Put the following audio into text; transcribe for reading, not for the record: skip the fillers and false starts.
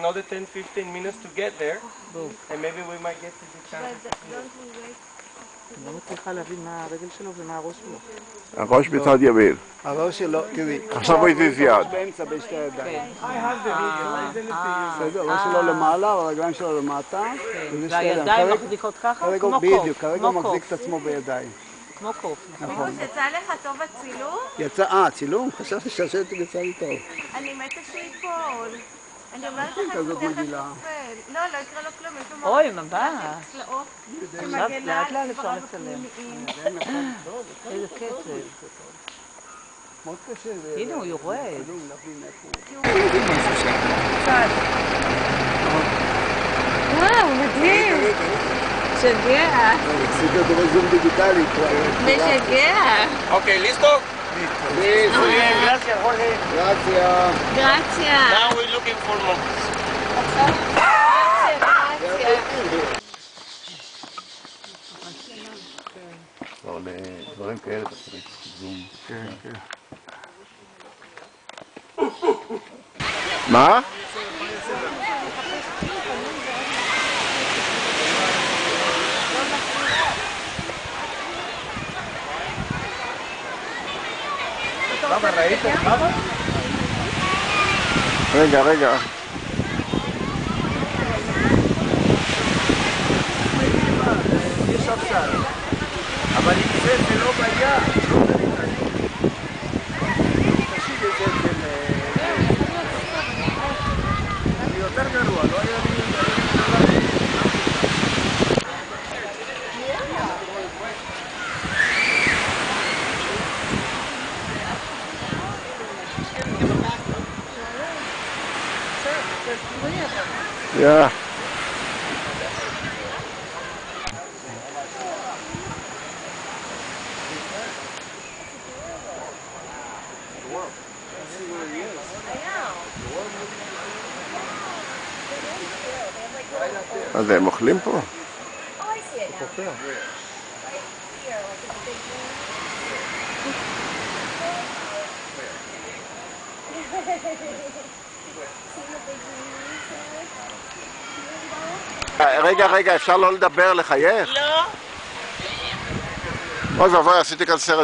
Another 10-15 minutes to get there, and maybe we might get to the chance. אני לא מצליחה להבין מה הרגל שלו ומה הראש שלו. הראש בצד ימין. הראש שלו, תראי. עכשיו הוא הזיז יד. הראש באמצע בין שתי הידיים. בסדר, הראש שלו למעלה, הרגליים שלו למטה. והידיים מחזיקות ככה? כמו קוף. בדיוק, כרגע הוא מחזיק את עצמו בידיים. כמו קוף. נכון. יצא לך טוב הצילום? יצא, צילום? חשבתי שהשלט יצא לי טוב. אני מתה שיפול. אני אומרת לך, כזאת תכף מגעילה. נופל. לא, לא יקרה לו כלום, יש לו אוי, מבט. צלעות. עכשיו לאט לאט אפשר לצלם. איזה קצב. מאוד קשה. הנה הוא יורד. וואו, מדהים. משגע. עשית אותו בזום דיגיטלי. משגע. Okay, listo? Gracias, Jorge. Gracias. גרציה. Now we're looking for monkeys. דברים כאלה אתה צריך זום. כן, כן. מה? רגע, רגע. יש אפשר. אבל אם זה לא בעיה, תשיב את זה של... אני יותר גרוע, לא היה לי... Ja. אז הם אוכלים פה? רגע, אפשר לא לדבר, לחייך? לא. מה זה עבר, עשיתי כאן סרט